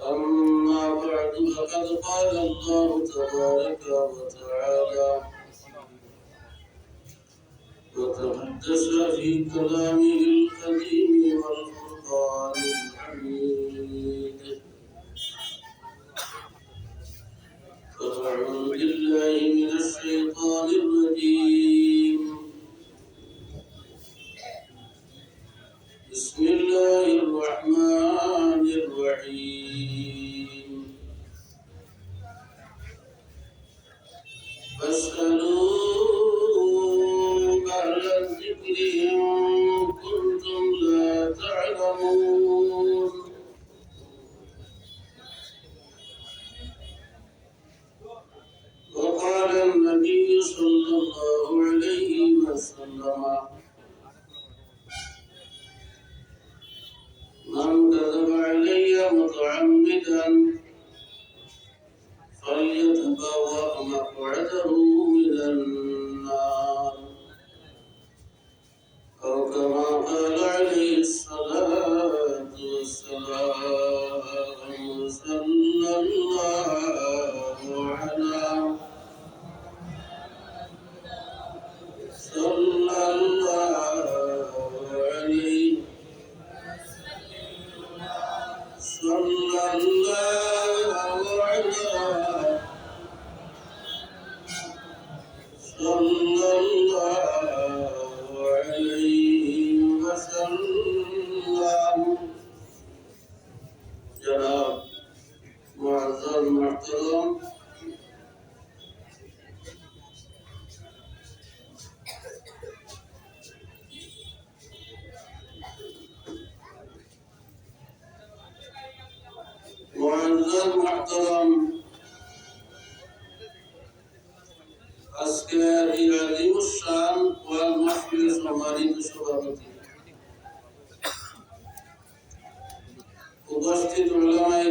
أما بعد فقد قال الله تبارك وتعالى وتقدس في كلامه القديم والفرقان الحميد. فأعوذ بالله من الشيطان الرجيم. بسم الله الرحمن الرحيم. فاسألوا أهل الذكر إن كنتم لا تعلمون. وقال النبي صلى الله عليه وسلم: من كذب علي متعمدا فليتبوأ مقعده من النار، أو كما قال عليه الصلاة والسلام. صلى الله عليه صلى الله عليه صلى الله عليه صلى الله عليه وسلم. جناب معزز محترم، معزز محترم، আজকের এই আজিমুস শান ওয়াল মাহফিলের সম্মানিত সভাপতি, উপস্থিত উলামায়ে